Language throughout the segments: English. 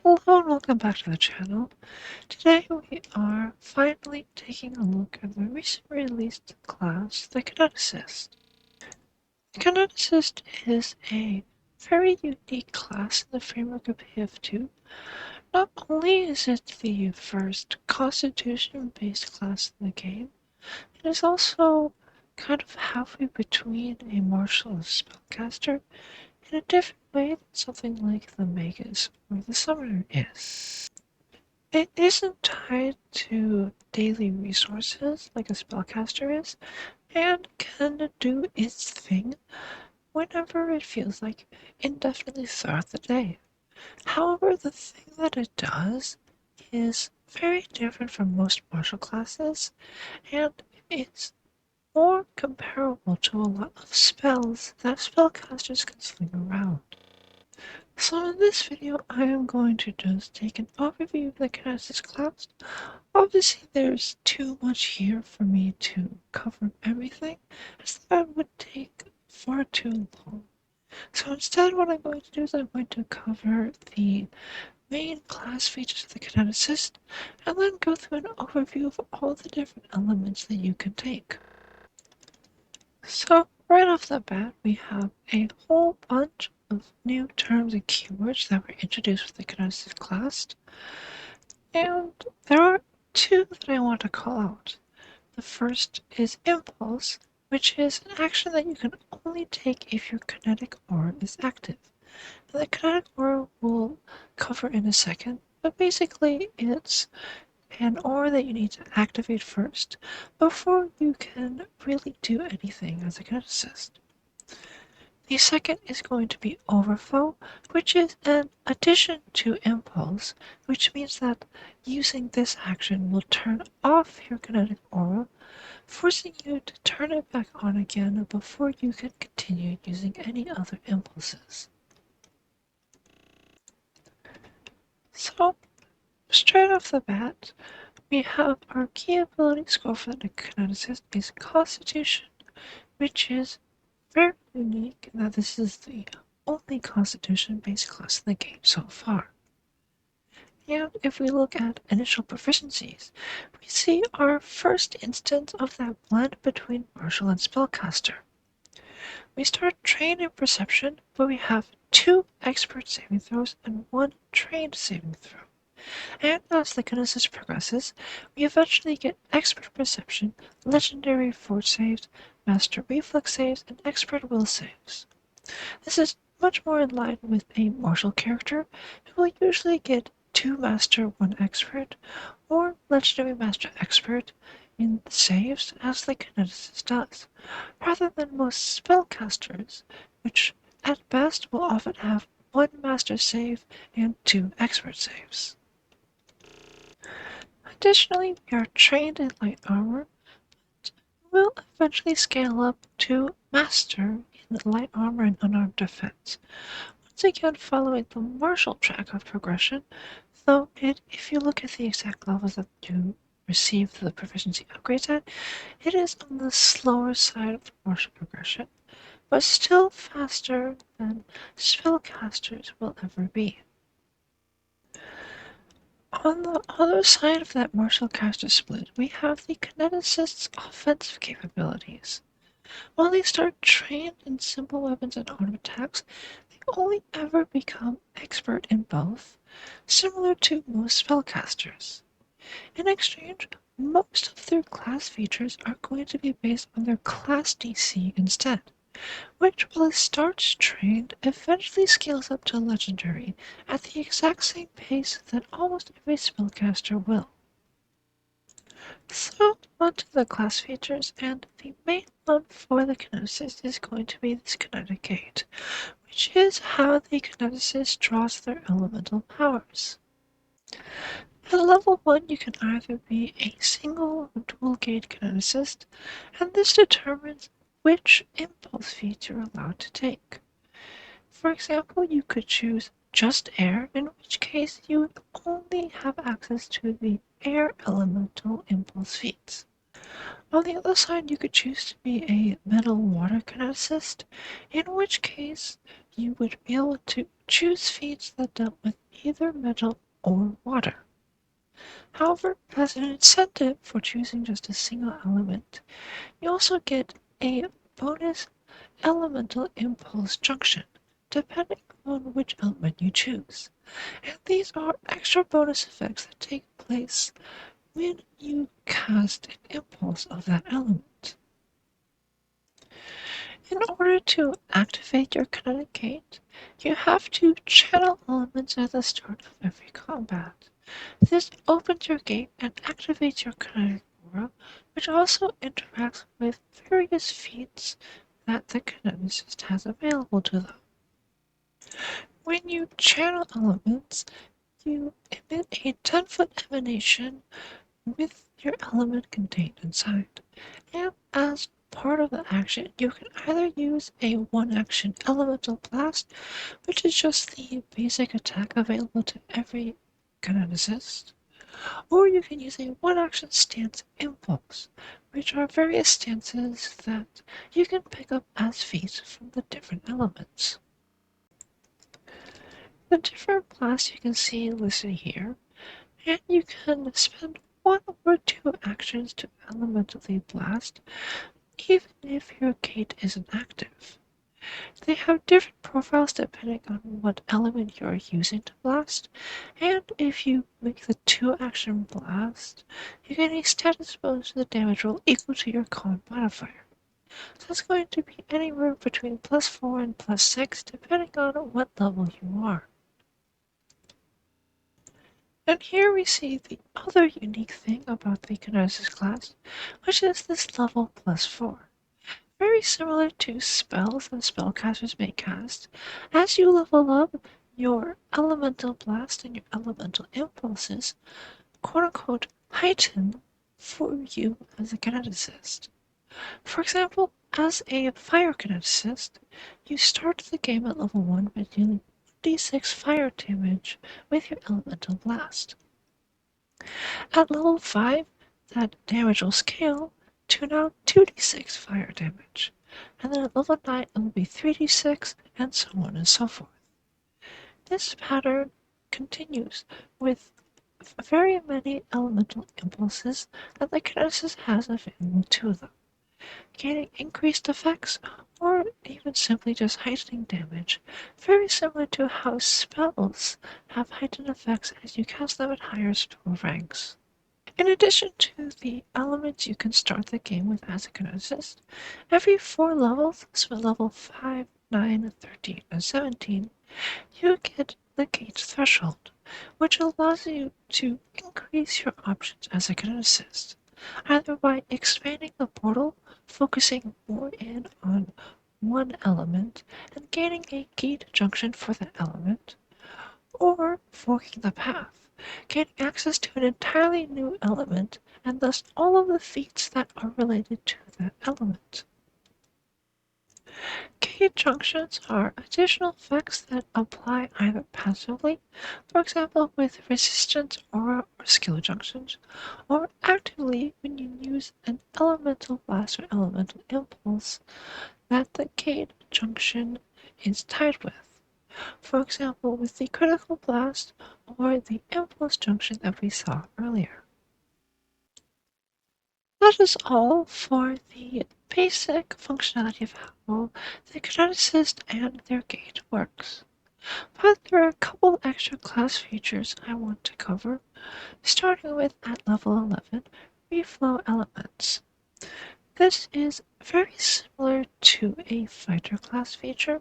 Hello and welcome back to the channel. Today we are finally taking a look at the recently released class, the Kineticist. The Kineticist is a very unique class in the framework of PF2. Not only is it the first Constitution-based class in the game, it is also kind of halfway between a martial and a spellcaster in a different way than something like the Magus or the Summoner is. It isn't tied to daily resources like a spellcaster is, and can do its thing whenever it feels like, indefinitely throughout the day. However, the thing that it does is very different from most martial classes, and it's more comparable to a lot of spells that spellcasters can sling around. So in this video, I am going to just take an overview of the Kineticist class. Obviously, there's too much here for me to cover everything, as that would take far too long. So instead, what I'm going to do is I'm going to cover the main class features of the Kineticist, and then go through an overview of all the different elements that you can take. So right off the bat, we have a whole bunch of new terms and keywords that were introduced with the Kineticist class, and there are two that I want to call out. The first is Impulse, which is an action that you can only take if your kinetic aura is active. And the kinetic aura we'll cover in a second, but basically it's an aura that you need to activate first before you can really do anything as a kineticist. The second is going to be Overflow, which is an addition to Impulse, which means that using this action will turn off your kinetic aura, forcing you to turn it back on again before you can continue using any other impulses. So, straight off the bat, we have our key ability score for the Kineticist is Constitution, which is very unique in that this is the only Constitution-based class in the game so far. And if we look at initial proficiencies, we see our first instance of that blend between martial and spellcaster. We start trained in perception, but we have 2 expert saving throws and 1 trained saving throw. And as the Kineticist progresses, we eventually get expert perception, legendary fort saves, master reflex saves, and expert will saves. This is much more in line with a martial character who will usually get 2 master, 1 expert, or legendary master expert in the saves as the Kineticist does, rather than most spellcasters, which at best will often have 1 master save and 2 expert saves. Additionally, we are trained in light armor, but will eventually scale up to master in light armor and unarmed defense. Once again, following the martial track of progression, though if you look at the exact levels that you receive the proficiency upgrades at, it is on the slower side of martial progression, but still faster than spellcasters will ever be. On the other side of that martial caster split, we have the Kineticist's offensive capabilities. While they start trained in simple weapons and auto attacks, they only ever become expert in both, similar to most spellcasters. In exchange, most of their class features are going to be based on their class DC instead, which, while it starts trained, eventually scales up to legendary at the exact same pace that almost every spellcaster will. So, onto the class features, and the main one for the Kineticist is going to be this Kinetic Gate, which is how the Kineticist draws their elemental powers. At level 1, you can either be a single or dual gate Kineticist, and this determines which impulse feats you're allowed to take. For example, you could choose just air, in which case you would only have access to the air elemental impulse feats. On the other side, you could choose to be a metal water kineticist, in which case you would be able to choose feats that dealt with either metal or water. However, as an incentive for choosing just a single element, you also get a bonus elemental impulse junction, depending on which element you choose. And these are extra bonus effects that take place when you cast an impulse of that element. In order to activate your kinetic gate, you have to channel elements at the start of every combat. This opens your gate and activates your kinetic aura, which also interacts with various feats that the kineticist has available to them. When you channel elements, you emit a 10-foot emanation with your element contained inside. And as part of the action, you can either use a one-action elemental blast, which is just the basic attack available to every kineticist, or you can use a one-action stance impulse, which are various stances that you can pick up as feats from the different elements. The different blasts you can see listed here, and you can spend one or two actions to elementally blast, even if your gate isn't active. They have different profiles depending on what element you are using to blast, and if you make the two-action blast, you get a status bonus to the damage roll equal to your con modifier. So that's going to be anywhere between +4 and +6 depending on what level you are. And here we see the other unique thing about the Kineticist class, which is this level +4. Very similar to spells that spellcasters may cast, as you level up, your elemental blast and your elemental impulses, quote unquote, heighten for you as a kineticist. For example, as a fire kineticist, you start the game at level 1 by dealing 1d6 fire damage with your elemental blast. At level 5, that damage will scale to now 2d6 fire damage, and then at level 9 it will be 3d6, and so on and so forth. This pattern continues with very many elemental impulses that the kineticist has available to them, gaining increased effects or even simply just heightening damage, very similar to how spells have heightened effects as you cast them at higher spell ranks. In addition to the elements you can start the game with as a kineticist, every 4 levels, so level 5, 9, 13, and 17, you get the gate threshold, which allows you to increase your options as a kineticist, either by expanding the portal, focusing more in on one element, and gaining a gate junction for that element, or forking the path, gaining access to an entirely new element, and thus all of the feats that are related to that element. Gate junctions are additional effects that apply either passively, for example with resistance, aura, or skill junctions, or actively when you use an elemental blast or elemental impulse that the gate junction is tied with. For example, with the critical blast or the impulse junction that we saw earlier. That is all for the basic functionality of how the Kineticist and their gate works. But there are a couple extra class features I want to cover, starting with at level 11, reflow elements. This is very similar to a fighter class feature,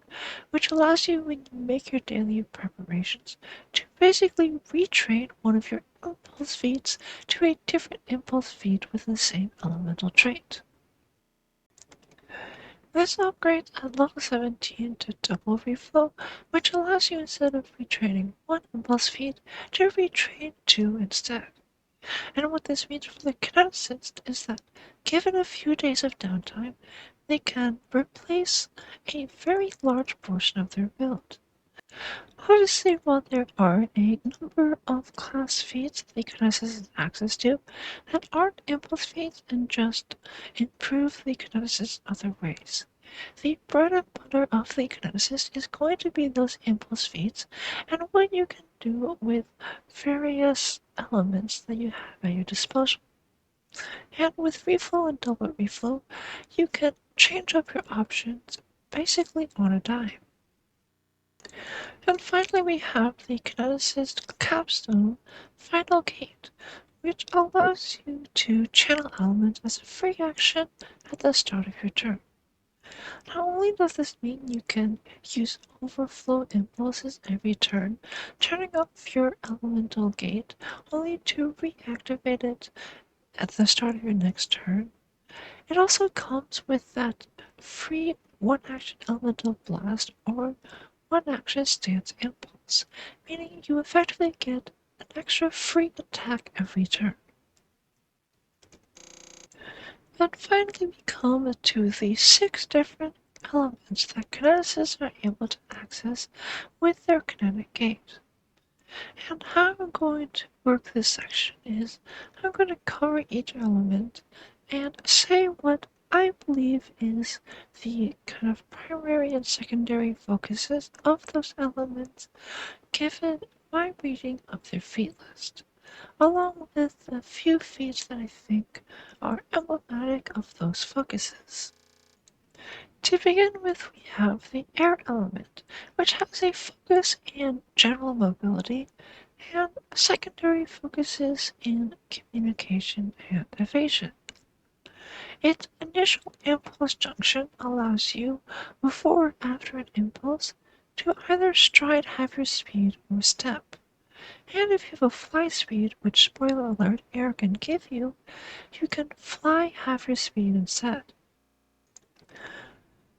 which allows you when you make your daily preparations to basically retrain one of your impulse feats to a different impulse feat with the same elemental trait. This upgrades at level 17 to double reflow, which allows you instead of retraining one impulse feat to retrain 2 instead. And what this means for the kineticist is that, given a few days of downtime, they can replace a very large portion of their build. Obviously, while there are a number of class feats that the kineticist has access to that aren't impulse feats and just improve the kineticist other ways, The bread and butter of the kineticist is going to be those impulse feats and what you can do with various elements that you have at your disposal. And with reflow and double reflow, you can change up your options basically on a dime. And finally, we have the Kineticist Capstone Final Gate, which allows you to channel elements as a free action at the start of your turn. Not only does this mean you can use overflow impulses every turn, turning off your elemental gate only to reactivate it at the start of your next turn, it also comes with that free one-action elemental blast or one-action stance impulse, meaning you effectively get an extra free attack every turn. And finally we come to the 6 different elements that kineticists are able to access with their kinetic gate. And how I'm going to work this section is I'm going to cover each element and say what I believe is the kind of primary and secondary focuses of those elements given my reading of their feat list, along with a few feats that I think are emblematic of those focuses. To begin with, we have the air element, which has a focus in general mobility and secondary focuses in communication and evasion. Its initial impulse junction allows you, before or after an impulse, to either stride half your speed or step. And if you have a fly speed, which spoiler alert air can give you, you can fly half your speed instead.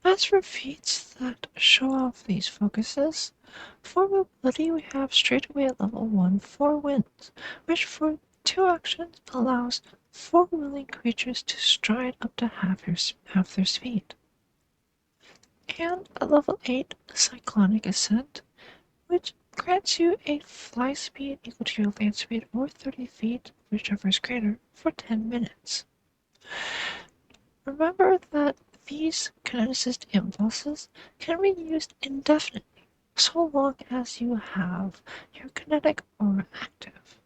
As for feats that show off these focuses, for mobility we have straightaway at level 1 4 winds, which for 2 actions allows 4 willing creatures to stride up to half their speed. And at level 8 cyclonic ascent, which grants you a fly speed equal to your land speed or 30 feet, whichever is greater, for 10 minutes. Remember that these kineticist impulses can be used indefinitely, so long as you have your kinetic aura active.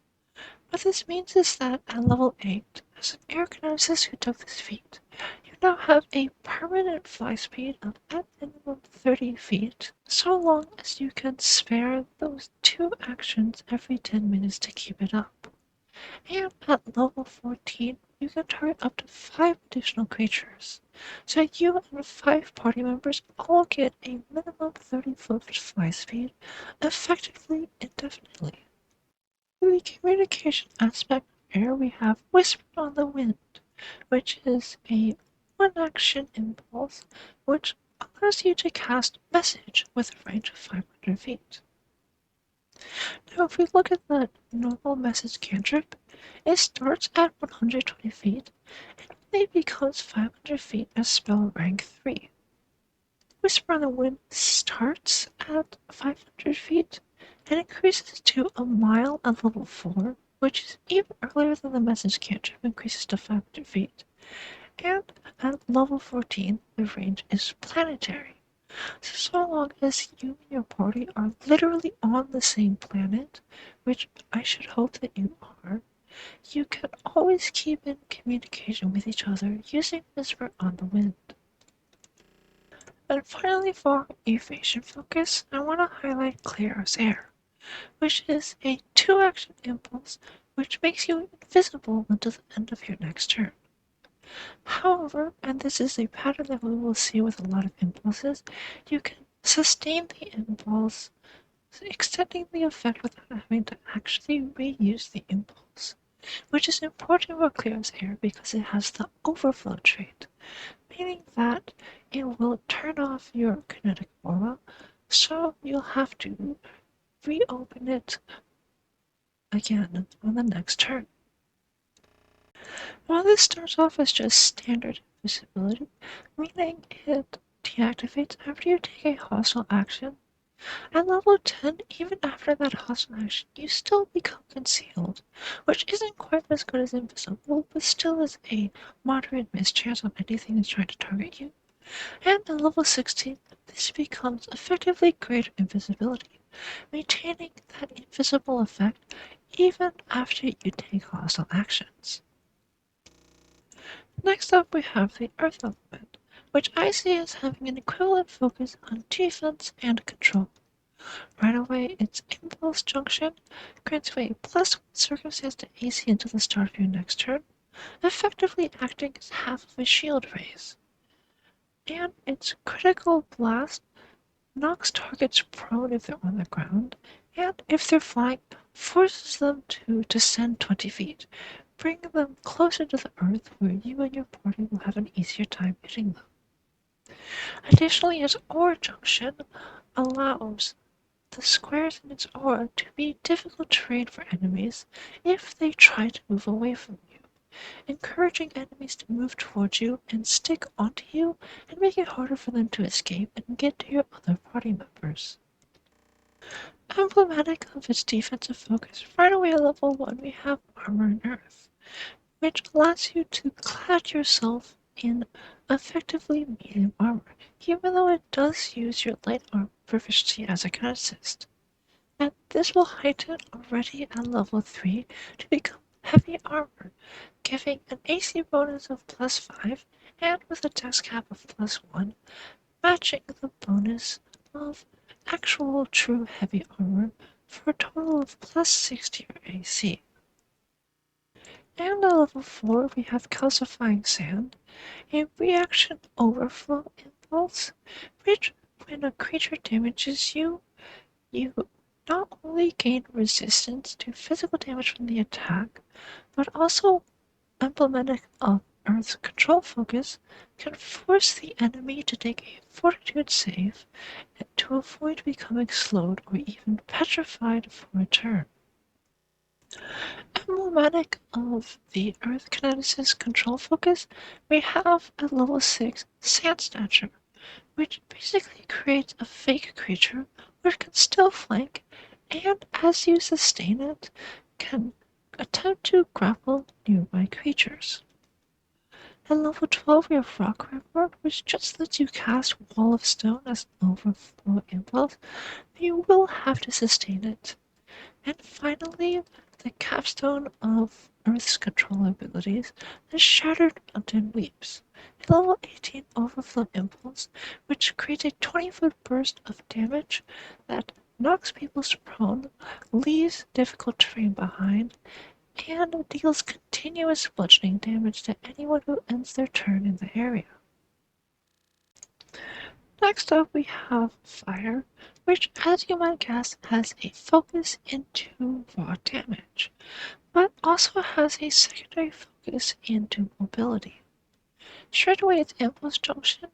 What this means is that at level 8, as an air kineticist who took this feat, you now have a permanent fly speed of at minimum 30 feet, so long as you can spare those 2 actions every 10 minutes to keep it up. And at level 14, you can target up to 5 additional creatures, so you and 5 party members all get a minimum 30-foot fly speed, effectively indefinitely. In the communication aspect of air, we have Whispered on the Wind, which is a one-action impulse which allows you to cast Message with a range of 500 feet. Now, if we look at the normal message cantrip, it starts at 120 feet and only becomes 500 feet as spell rank 3. Whisper on the Wind starts at 500 feet and increases to a mile at level 4, which is even earlier than the message cantrip increases to 500 feet. And at level 14, the range is planetary. So long as you and your party are literally on the same planet, which I should hope that you are, you can always keep in communication with each other using Whisper on the Wind. And finally, for evasion focus, I want to highlight Clear as Air, which is a 2-action impulse which makes you invisible until the end of your next turn. However, and this is a pattern that we will see with a lot of impulses, you can sustain the impulse, extending the effect without having to actually reuse the impulse, which is important for Clear as Air because it has the overflow trait, meaning that it will turn off your kinetic aura, so you'll have to reopen it again on the next turn. While this starts off as just standard invisibility, meaning it deactivates after you take a hostile action, at level 10, even after that hostile action, you still become concealed, which isn't quite as good as invisible, but still is a moderate mischance on anything that's trying to target you. And at level 16, this becomes effectively greater invisibility, maintaining that invisible effect even after you take hostile actions. Next up we have the Earth element, which I see as having an equivalent focus on defense and control. Right away, its impulse junction grants you a +1 circumstance to AC until the start of your next turn, effectively acting as half of a shield raise. And its critical blast knocks targets prone if they're on the ground, and if they're flying, forces them to descend 20 feet, bringing them closer to the earth where you and your party will have an easier time hitting them. Additionally, its aura junction allows the squares in its aura to be difficult terrain for enemies if they try to move away from you, encouraging enemies to move towards you and stick onto you and make it harder for them to escape and get to your other party members. Emblematic of its defensive focus, right away at level 1 we have Armor and Earth, which allows you to clad yourself in effectively medium armor, even though it does use your light armor proficiency as a kineticist. And this will heighten already at level 3 to become heavy armor, giving an AC bonus of +5 and with a dex cap of +1, matching the bonus of actual true heavy armor for a total of +60 or AC. And at level 4 we have Calcifying Sand, a reaction overflow impulse, which when a creature damages you, you not only gain resistance to physical damage from the attack, but also emblematic of Earth's control focus, can force the enemy to take a fortitude save to avoid becoming slowed or even petrified for a turn. Emblematic of the Earth Kineticist control focus, we have at level 6 Sand Snatcher, which basically creates a fake creature which can still flank and, as you sustain it, can attempt to grapple nearby creatures. At level 12 we have Rock Report, which just lets you cast Wall of Stone as an overflow impulse, but you will have to sustain it. And finally, the capstone of Earth's control abilities, the Shattered Mountain Leaps, a level 18 overflow impulse, which creates a 20-foot burst of damage that knocks people prone, leaves difficult terrain behind, and deals continuous bludgeoning damage to anyone who ends their turn in the area. Next up we have Fire, which as you might guess has a focus into raw damage, but also has a secondary focus into mobility. Straight away its impulse junction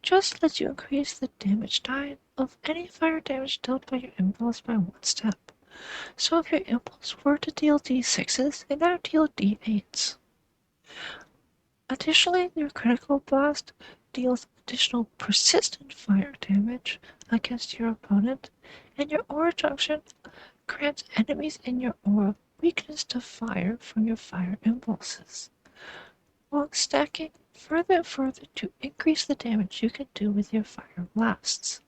just lets you increase the damage die of any fire damage dealt by your impulse by 1 step. So if your impulse were to deal d6s, it now deal d8s. Additionally, your critical blast deals additional persistent fire damage against your opponent, and your aura junction grants enemies in your aura weakness to fire from your fire impulses, while stacking further and further to increase the damage you can do with your fire blasts.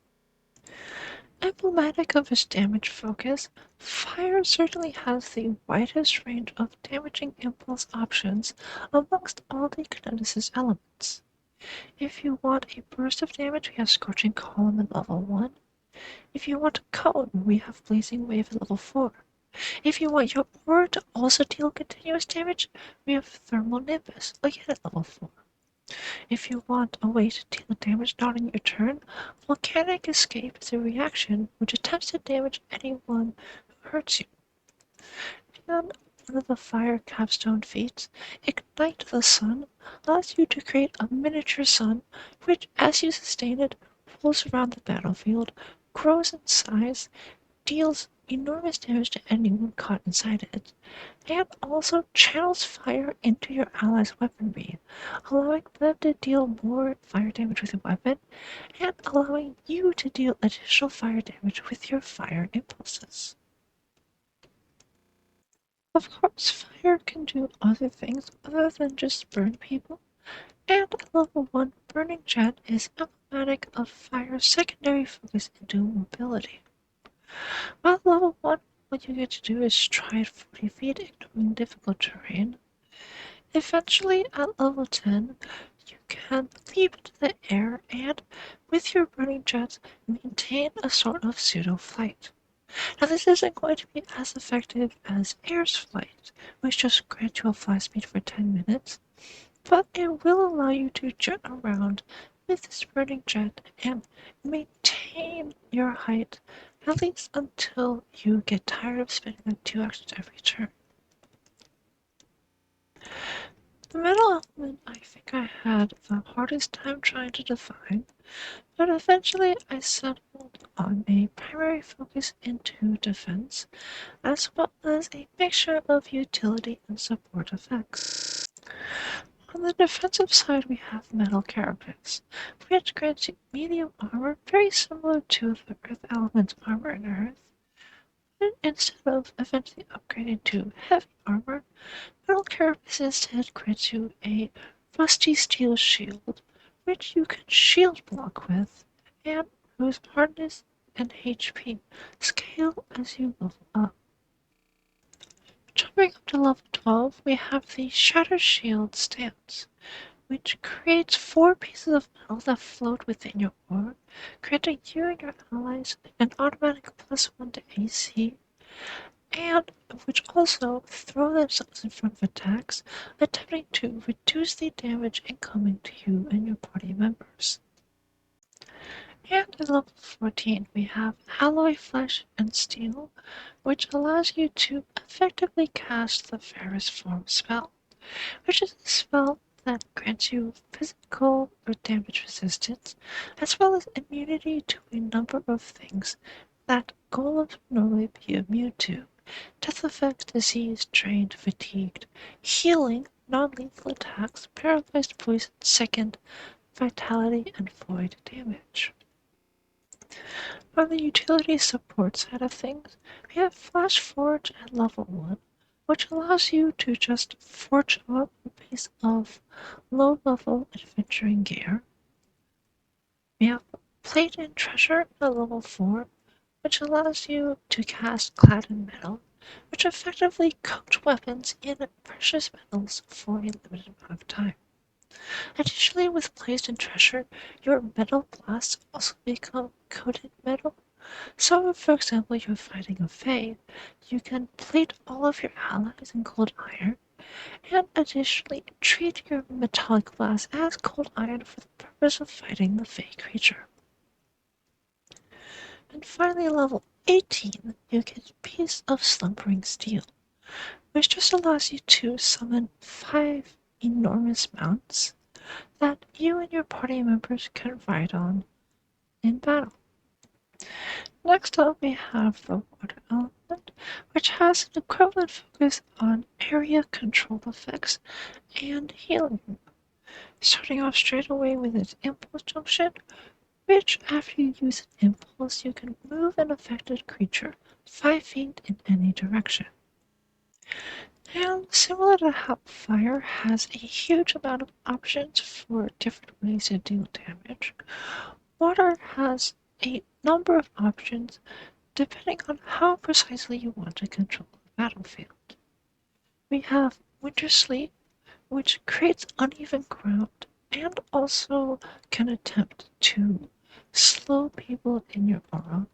Emblematic of its damage focus, fire certainly has the widest range of damaging impulse options amongst all the Kineticist elements. If you want a burst of damage, we have Scorching Column at level 1. If you want a cone, we have Blazing Wave at level 4. If you want your aura to also deal continuous damage, we have Thermal Nimbus, again at level 4. If you want a way to deal damage not on your turn, Volcanic Escape is a reaction which attempts to damage anyone who hurts you. And one of the fire capstone feats, Ignite the Sun, allows you to create a miniature sun which, as you sustain it, rolls around the battlefield, grows in size, deals enormous damage to anyone caught inside it, and also channels fire into your allies' weaponry, allowing them to deal more fire damage with your weapon, and allowing you to deal additional fire damage with your fire impulses. Of course, fire can do other things other than just burn people, And a level 1 burning jet is emblematic of fire's secondary focus into mobility. While level 1, what you get to do is try at 40 feet, ignoring difficult terrain. Eventually, at level 10, you can leap into the air and, with your burning jets, maintain a sort of pseudo-flight. Now, this isn't going to be as effective as air's flight, which just grants you a fly speed for 10 minutes, but it will allow you to jet around with this burning jet and maintain your height at least until you get tired of spinning on 2 axes every turn. The middle element I think I had the hardest time trying to define, but eventually I settled on a primary focus into defense, as well as a mixture of utility and support effects. On the defensive side, we have metal carapace, which grants you medium armor very similar to the Earth Element's armor in Earth. And instead of eventually upgrading to heavy armor, metal carapace instead grants you a rusty steel shield, which you can shield block with, and whose hardness and HP scale as you level up. Jumping up to level 12, we have the Shatter Shield stance, which creates 4 pieces of metal that float within your aura, granting you and your allies an automatic +1 to AC, and which also throw themselves in front of attacks, attempting to reduce the damage incoming to you and your party members. And at level 14, we have Alloy Flesh and Steel, which allows you to effectively cast the Ferrous Form spell, which is a spell that grants you physical or damage resistance, as well as immunity to a number of things that golems would normally be immune to: death effects, disease, drained, fatigued, healing, non-lethal attacks, paralyzed, poison, sickened, vitality, and void damage. On the utility support side of things, we have Flash Forge at level 1, which allows you to just forge up a piece of low-level adventuring gear. We have Plate and Treasure at level 4, which allows you to cast Clad in Metal, which effectively coat weapons in precious metals for a limited amount of time. Additionally, with Plate and Treasure, your metal blasts also become coated metal. So, for example, you're fighting a Fae, you can plate all of your allies in cold iron, and additionally treat your metallic blast as cold iron for the purpose of fighting the Fae creature. And finally, level 18, you get a piece of Slumbering Steel, which just allows you to summon 5 enormous mounts that you and your party members can ride on in battle. Next up, we have the Water Element, which has an equivalent focus on area control effects and healing. Starting off straight away with its Impulse Junction, which after you use an impulse, you can move an affected creature 5 feet in any direction. And similar to how fire has a huge amount of options for different ways to deal damage, water has a number of options depending on how precisely you want to control the battlefield. We have Winter Sleep, which creates uneven ground and also can attempt to slow people in your aura.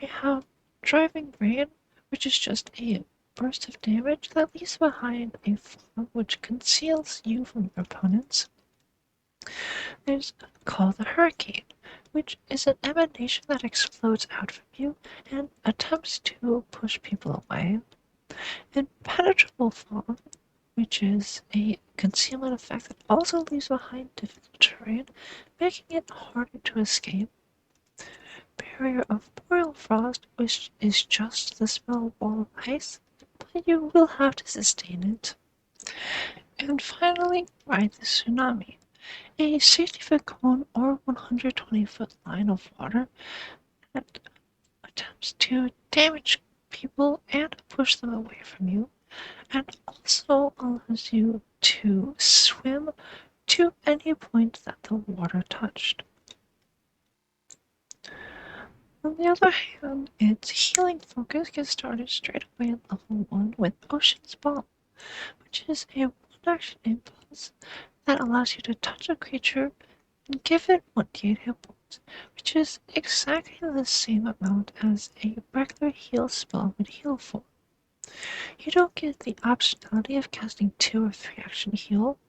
We have Driving Rain, which is just a burst of damage that leaves behind a fog which conceals you from your opponents. There's Call the Hurricane, which is an emanation that explodes out from you and attempts to push people away. Impenetrable Fog, which is a concealment effect that also leaves behind difficult terrain, making it harder to escape. Barrier of Boreal Frost, which is just the spell Wall of Ice, but you will have to sustain it. And finally, Ride the Tsunami, a 60-foot cone or 120-foot line of water that attempts to damage people and push them away from you, and also allows you to swim to any point that the water touched. On the other hand, its healing focus gets started straight away at level 1 with Ocean's Ball, which is a one-action impulse that allows you to touch a creature and give it 1d8 hit points, which is exactly the same amount as a regular heal spell would heal for. You don't get the optionality of casting 2 or 3 action heal,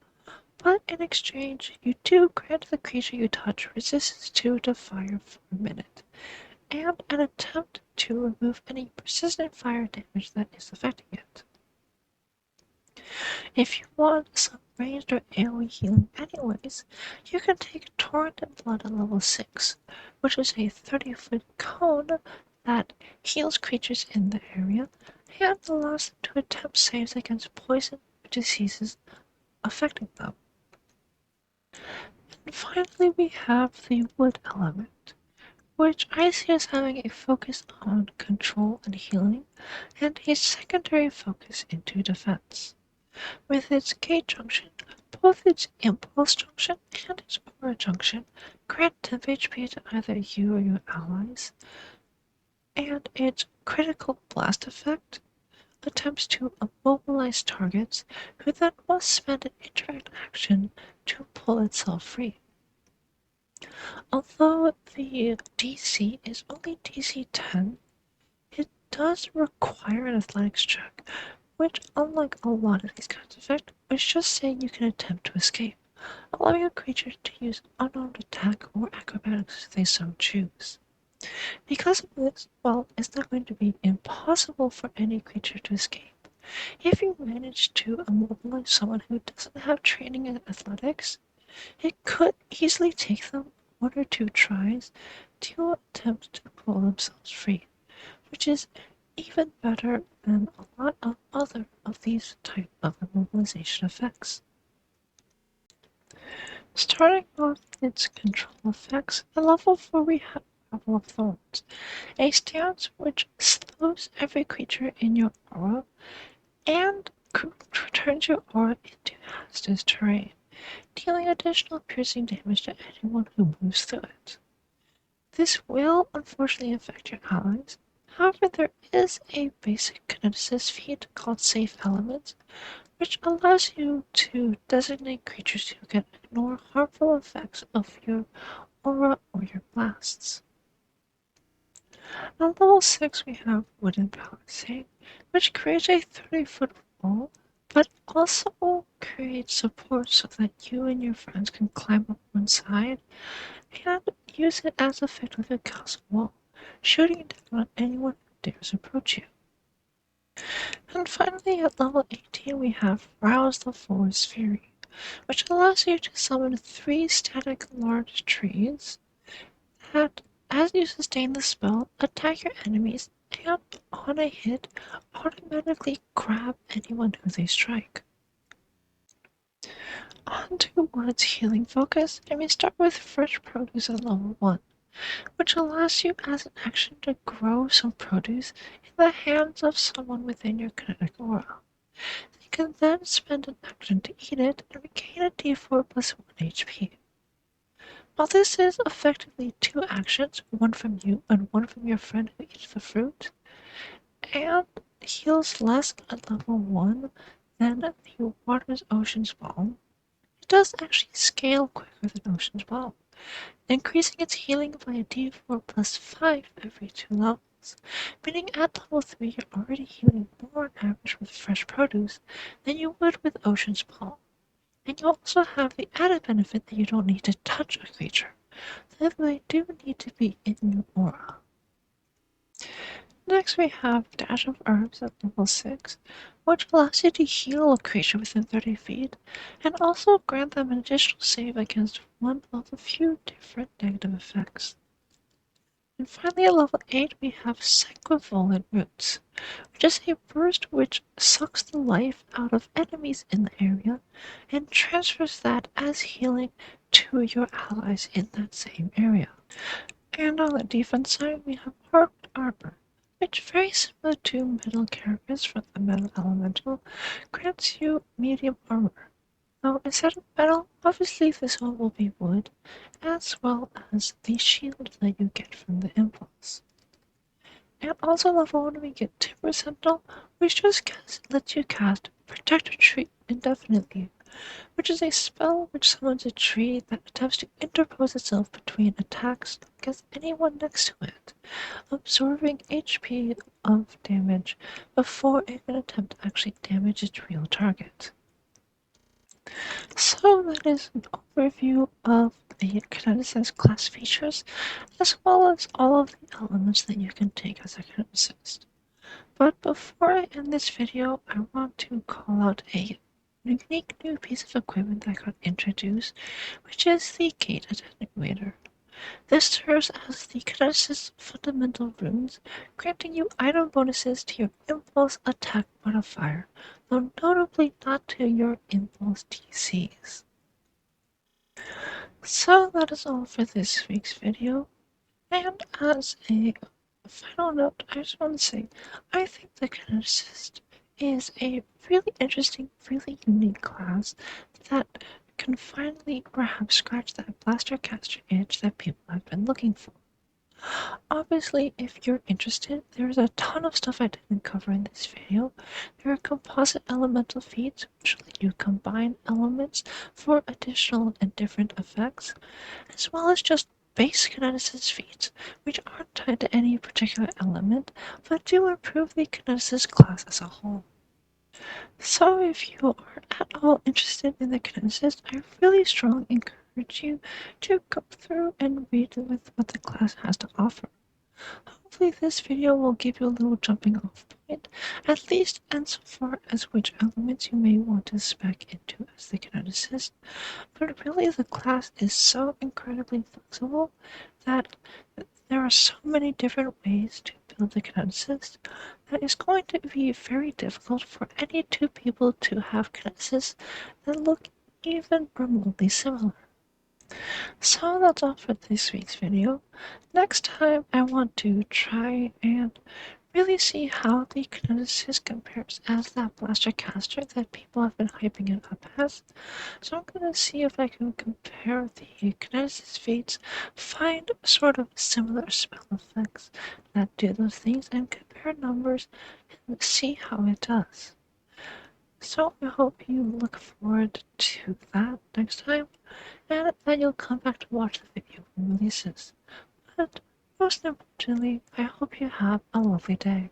but in exchange, you do grant the creature you touch resistance to fire for a minute, and an attempt to remove any persistent fire damage that is affecting it. If you want some ranged or AoE healing anyways, you can take Torrent of Blood at level 6, which is a 30-foot cone that heals creatures in the area and allows them to attempt saves against poison or diseases affecting them. And finally we have the Wood element, which I see as having a focus on control and healing, and a secondary focus into defense. With its gate junction, both its impulse junction and its aura junction grant temp HP to either you or your allies, and its critical blast effect attempts to immobilize targets who then must spend an indirect action to pull itself free. Although the DC is only DC 10, it does require an athletics check, which, unlike a lot of these kinds of effects, is just saying you can attempt to escape, allowing a creature to use unarmed attack or acrobatics if they so choose. Because of this, while it's not going to be impossible for any creature to escape, if you manage to immobilize someone who doesn't have training in athletics, it could easily take them 1 or 2 tries to attempt to pull themselves free, which is even better than a lot of other of these type of immobilization effects. Starting off with its control effects, at level 4 we have Level of Thorns, a stance which slows every creature in your aura and turns your aura into hazardous terrain, dealing additional piercing damage to anyone who moves through it. This will unfortunately affect your allies. However, there is a basic kineticist feat called Safe Elements, which allows you to designate creatures who can ignore harmful effects of your aura or your blasts. At level 6 we have Wooden Palisade, which creates a 30-foot wall, but also creates support so that you and your friends can climb up one side and use it as effectively a castle wall, shooting down on anyone who dares approach you. And finally, at level 18 we have Rouse the Forest Fury, which allows you to summon 3 static large trees that, as you sustain the spell, attack your enemies and, on a hit, automatically grab anyone who they strike. On to Wood's healing focus, and we start with Fresh Produce at level 1, which allows you as an action to grow some produce in the hands of someone within your kinetic aura. You can then spend an action to eat it and regain a d4 plus 1 HP. While this is effectively 2 actions, one from you and one from your friend who eats the fruit, and heals less at level 1 than the Water's Ocean's Balm, it does actually scale quicker than Ocean's Balm, increasing its healing by a d4 plus 5 every 2 levels, meaning at level 3 you're already healing more on average with fresh produce than you would with Ocean's Balm. And you also have the added benefit that you don't need to touch a creature, though they do need to be in your aura. Next we have Dash of Herbs at level 6, which allows you to heal a creature within 30 feet, and also grant them an additional save against one of a few different negative effects. And finally at level 8 we have Sanguivolent Roots, which is a burst which sucks the life out of enemies in the area and transfers that as healing to your allies in that same area. And on the defense side we have Harped Arbor, which, very similar to Metal Carapace from the Metal Elemental, grants you medium armor. Now, instead of metal, obviously this one will be wood, as well as the shield that you get from the impulse. And also level 1 we get Timber Sentinel, which just lets you cast Protect a Tree indefinitely, which is a spell which summons a tree that attempts to interpose itself between attacks against anyone next to it, absorbing HP of damage before it can attempt to actually damage its real target. So that is an overview of the Kineticist class features, as well as all of the elements that you can take as a Kineticist. But before I end this video, I want to call out a unique new piece of equipment that got introduced, which is the Gate Attenuator. This serves as the Kineticist's fundamental runes, granting you item bonuses to your impulse attack modifier, though notably not to your impulse DCs. So that is all for this week's video, and as a final note, I just want to say, I think the Kineticist is a really interesting, really unique class that can finally perhaps scratch that blaster caster itch that people have been looking for. Obviously, if you're interested, there's a ton of stuff I didn't cover in this video. There are composite elemental feats, which let you combine elements for additional and different effects, as well as just base kineticist feats, which aren't tied to any particular element, but do improve the kineticist class as a whole. So if you are at all interested in the kineticist, I really strongly encourage you to go through and read with what the class has to offer. Hopefully this video will give you a little jumping off point, at least insofar as which elements you may want to spec into as the kineticist, but really the class is so incredibly flexible that there are so many different ways to build the kineticist that it's going to be very difficult for any two people to have kineticists that look even remotely similar. So that's all for this week's video. Next time I want to try and really see how the Kineticist compares as that blaster caster that people have been hyping it up as. So I'm gonna see if I can compare the Kineticist fates, find sort of similar spell effects that do those things, and compare numbers and see how it does. So I hope you look forward to that next time, and that you'll come back to watch the video when it releases. But most importantly, I hope you have a lovely day.